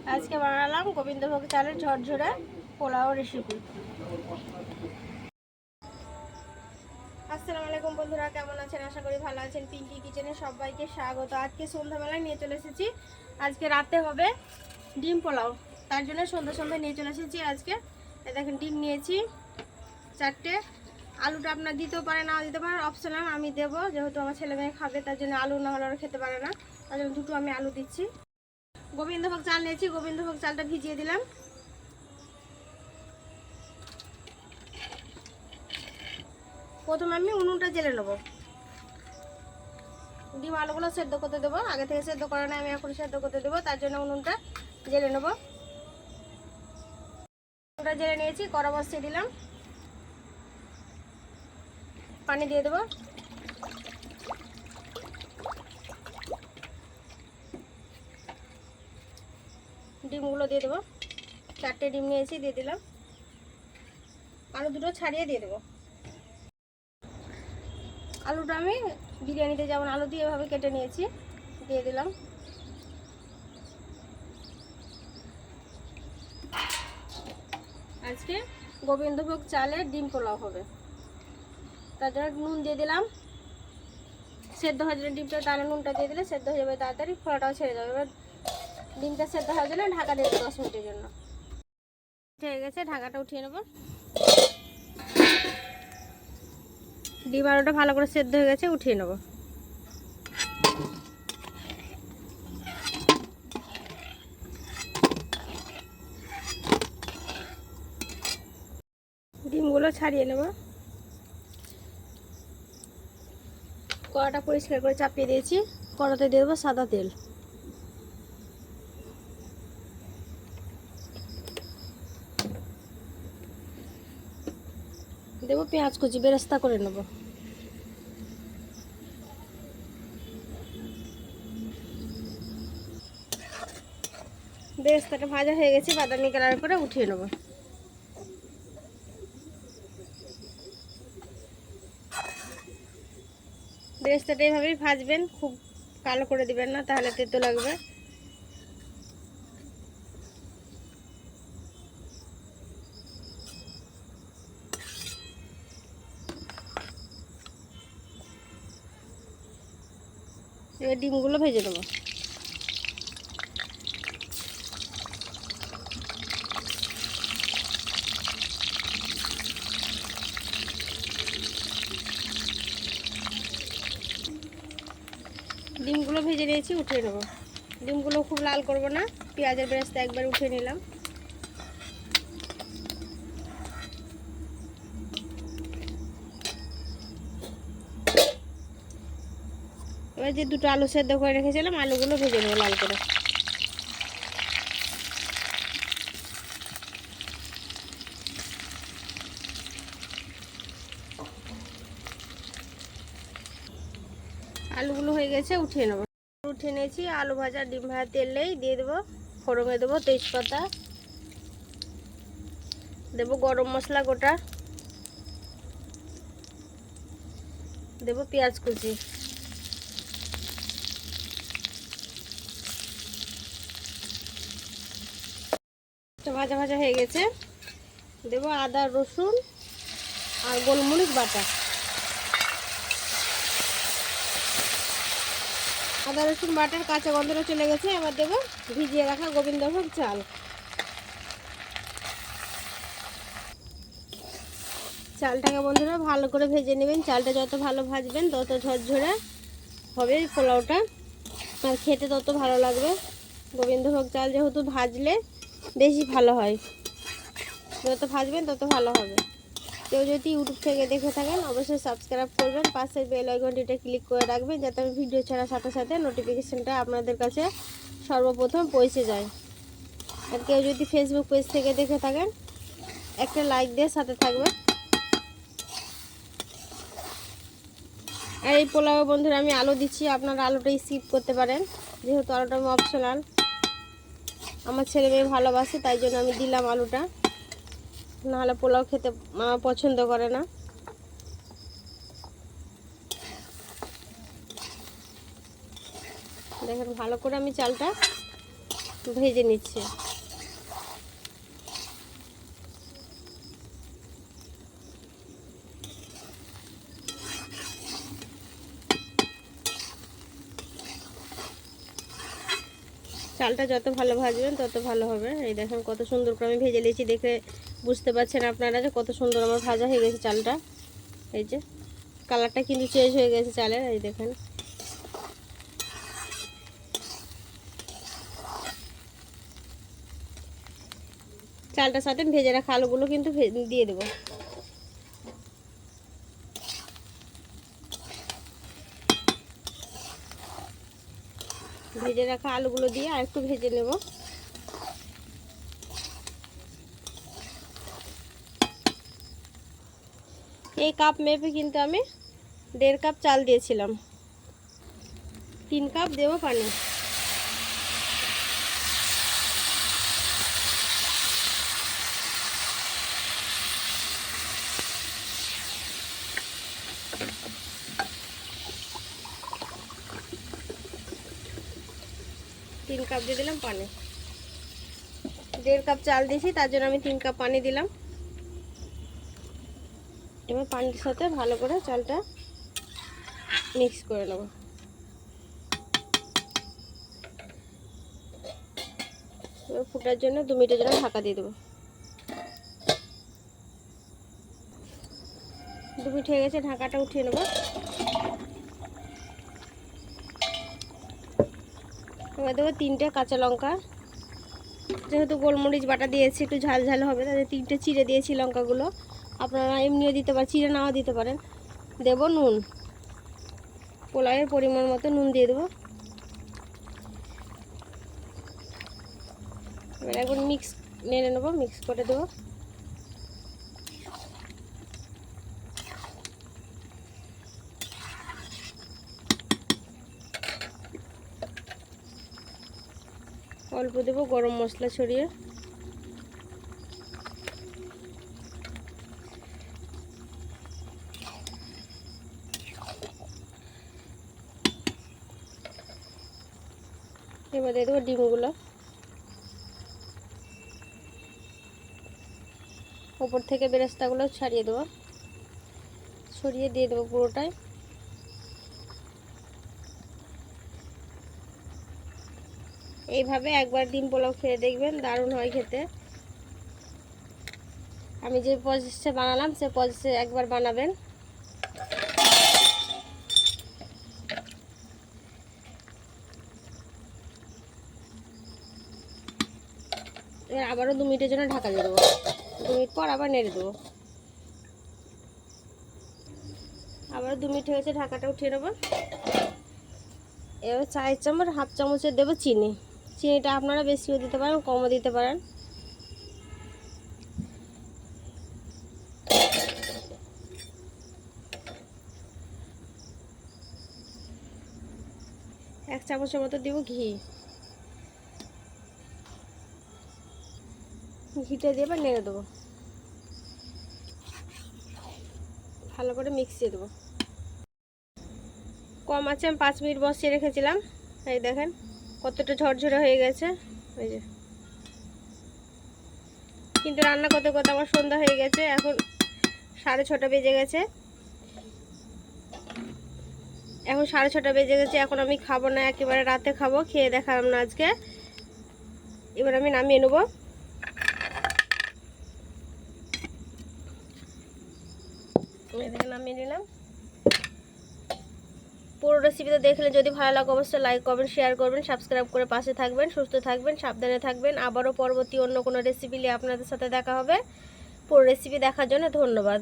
আজকে বানালাম গোবিন্দভোগ চালের ঝরঝরে পোলাও রেসিপি। আসসালামু আলাইকুম বন্ধুরা, কেমন আছেন? আশা করি ভালো আছেন। পিঙ্কি কিচেনে সবাইকে স্বাগত। আজকে সন্ধ্যাবেলায় নিয়ে চলে এসেছি, আজকে রাতে হবে ডিম পোলাও। তার জন্য সন্ধ্যা নিয়ে চলে এসেছি। আজকে দেখেন ডিম নিয়েছি 4টে। আলুটা আপনার দিতেও পারে, নাও দিতে পারে, অপশনাল। আমি দেবো যেহেতু আমার ছেলে মেয়ে খাবে, তার জন্য আলু না হলে খেতে পারে না, তার জন্য দুটো আমি আলু দিচ্ছি। গোবিন্দভোগ চাল নিয়েছি, গোবিন্দভোগ চালটা ভিজিয়ে দিলাম। প্রথমে আমি উনুনটা জেলে নেবো। ডিম আলুগুলো সেদ্ধ করতে দেবো, আগে থেকে সেদ্ধ করা না, আমি এখন সেদ্ধ করতে দেবো, তার জন্য উনুনটা জেলে নেবো। উনুনটা জেলে নিয়েছি, কড়া বসিয়ে দিলাম, পানি দিয়ে দেবো। ডিমগুলো দিয়ে দেবো, 4টে ডিম নিয়েছি, দিয়ে দিলাম। আলু দুটো ছাড়িয়ে দিয়ে দেবো। আলুটা আমি বিরিয়ানিতে যেমন আলু দিয়ে এভাবে কেটে নিয়েছি, দিয়ে দিলাম। আজকে গোবিন্দভোগ চালের ডিম পোলাও হবে, তার জন্য নুন দিয়ে দিলাম। সেদ্ধ হয়ে যাবে ডিমটা, তাহলে নুনটা দিয়ে দিলে সেদ্ধ হয়ে যাবে তাড়াতাড়ি, ফোড়াটাও ছেড়ে যাবে। এবার ডিমটা সেদ্ধ হয়ে গেলে ঢাকা দিয়ে দেবো 10 মিনিটের জন্য। হয়ে গেছে, ঢাকাটা উঠিয়ে নেবো। ডিম আলুটা ভালো করে সেদ্ধ হয়ে গেছে, উঠিয়ে নেবো। ডিমগুলো ছাড়িয়ে নেব। কড়াটা পরিষ্কার করে চাপিয়ে দিয়েছি, কড়াতে দিয়ে দেবো সাদা তেল। দেবো পেঁয়াজ কুচি, বেরেস্তা করে নেব। বেরেস্তাটা ভাজা হয়ে গেছে, বাদামি কালার করে উঠিয়ে নেব। বেরেস্তাটা এইভাবেই ভাজবেন, খুব কালো করে দিবেন না, তাহলে তেতো লাগবে। এবার ডিমগুলো ভেজে নেব। ডিমগুলো ভেজে নিয়েছি, উঠিয়ে নেব। ডিমগুলো খুব লাল করব না, পেঁয়াজের বেরেস্তা একবার উঠিয়ে নিলাম। এবার যে দুটো আলু সেদ্ধ করে রেখেছিলাম, আলুগুলো ভেজে নেব লাল করে। আলুগুলো হয়ে গেছে, উঠিয়ে নেব। উঠিয়ে নিয়েছি, আলু ভাজা ডিম ভাজা তেলেই দিয়ে দেবো। ফোড়নে দেবো তেজপাতা, দেবো গরম মশলা গোটা, দেবো পেঁয়াজ কুচি, ভাজা ভাজা হয়ে গেছে। দেবো আদা রসুন আর গোলমরিচ বাটা। আদা রসুন বাটার কাঁচা গন্ধটা চলে গেছে। এবার দেবো ভিজিয়ে রাখা গোবিন্দভোগ চাল। চালটাকে বন্ধুরা ভালো করে ভেজে নেবেন। চালটা যত ভালো ভাজবেন তত ঝরঝরে হবে পোলাওটা, আর খেতে তত ভালো লাগবে। গোবিন্দভোগ চাল যেহেতু ভাজলে বেশি ভালো হয়, যত ভাজবেন তত ভালো হবে। কেউ যদি ইউটিউব থেকে দেখে থাকেন অবশ্যই সাবস্ক্রাইব করবেন, পাশের বেল আইকনটিতে ক্লিক করে রাখবেন, যাতে আমি ভিডিও ছাড়ার সাথে সাথে নোটিফিকেশানটা আপনাদের কাছে সর্বপ্রথম পৌঁছে যায়। আর কেউ যদি ফেসবুক পেজ থেকে দেখে থাকেন একটা লাইক দিয়ে সাথে থাকবেন। আর এই পোলাও বন্ধুরা আমি আলু দিচ্ছি, আপনারা আলুটাই স্কিপ করতে পারেন, যেহেতু আলুটা আমি অপশনাল। আমার ছেলে মেয়ে ভালোবাসে, তাই জন্য আমি দিলাম আলুটা, নাহলে পোলাও খেতে পছন্দ করে না। দেখেন ভালো করে আমি চালটা ভেজে নিচ্ছি। চালটা যত ভালো ভাজবেন তত ভালো হবে। এই দেখেন কত সুন্দর করে আমি ভেজে নিয়েছি, দেখে বুঝতে পারছেন আপনারা যে কত সুন্দর আমার ভাজা হয়ে গেছে চালটা। এই যে কালারটা কিন্তু চেঞ্জ হয়ে গেছে চালের, এই দেখেন। চালটার সাথে ভেজে রাখা আলুগুলো কিন্তু দিয়ে দেবো। ভেজে রাখা আলুগুলো দিয়ে আর একটু ভেজে নেব। এই কাপ মেপে কিন্তু আমি 1.5 কাপ চাল দিয়েছিলাম, 3 কাপ দেবো পানি। তিন কাপ দিয়ে দিলাম পানি। 1.5 কাপ চাল দিয়েছি, তার জন্য আমি 3 কাপ পানি দিলাম। এবার পানির সাথে ভালো করে চালটা মিক্স করে নেব। এবার ফুটার জন্য 2 মিনিটের জন্য ঢাকা দিয়ে দেবো। 2 মিনিট হয়ে গেছে, ঢাকাটা উঠিয়ে নেব। এবার দেবো 3টে কাঁচা লঙ্কা। যেহেতু গোলমরিচ বাটা দিয়েছি, একটু ঝাল ঝাল হবে, তাহলে 3টে চিড়ে দিয়েছি লঙ্কাগুলো। আপনারা এমনিও দিতে পারেন, চিড়ে নাও দিতে পারেন। দেব নুন, পোলাওয়ের পরিমাণ মতো নুন দিয়ে দেবো। এবার একবার নেড়ে নেবো, মিক্স করে দেবো। অল্প দেবো গরম মশলা ছড়িয়ে। এবার দিয়ে দেবো ডিমগুলো, উপর থেকে বেরেস্তাগুলো ছাড়িয়ে দেবো, ছড়িয়ে দিয়ে দেবো পুরোটাই। এইভাবে একবার ডিম পোলাও খেয়ে দেখবেন, দারুণ হয় খেতে। আমি যে প্রসেসে বানালাম সে প্রসেসে একবার বানাবেন। এবার আবারও 2 মিনিটের জন্য ঢাকা দিয়ে দেবো। 2 মিনিট পর আবার নেড়ে দেবো। আবার 2 মিনিট হয়েছে, ঢাকাটা উঠিয়ে নেবো। এবার 4 চামচ, হাফ চামচের দেবো চিনি। চিনিটা আপনারা বেশিও দিতে পারেন, কমও দিতে পারেন। এক চামচের মতো দেবো ঘি। ঘিটা দিয়ে এবার নেড়ে দেবো, ভালো করে মিক্সিয়ে দেবো। কম আছে, আমি 5 মিনিট বসিয়ে রেখেছিলাম। এই দেখেন কতটা ঝরঝরে হয়ে গেছে। এই যে, কিন্তু রান্না করতে করতে আমার সন্ধ্যা হয়ে গেছে, এখন 6:30 বেজে গেছে। এখন 6:30 বেজে গেছে, এখন আমি খাবো না, একেবারে রাতে খাবো। খেয়ে দেখালাম না আজকে। এবার আমি নামিয়ে নেবো। এদিকে নামিয়ে নিলাম। পুরো রেসিপিটা দেখলে যদি ভালো লাগে অবশ্যই লাইক করবেন, শেয়ার করবেন, সাবস্ক্রাইব করে পাশে থাকবেন। সুস্থ থাকবেন, সাবধানে থাকবেন। আবারও পরবর্তী অন্য কোনো রেসিপি নিয়ে আপনাদের সাথে দেখা হবে। পুরো রেসিপি দেখার জন্য ধন্যবাদ।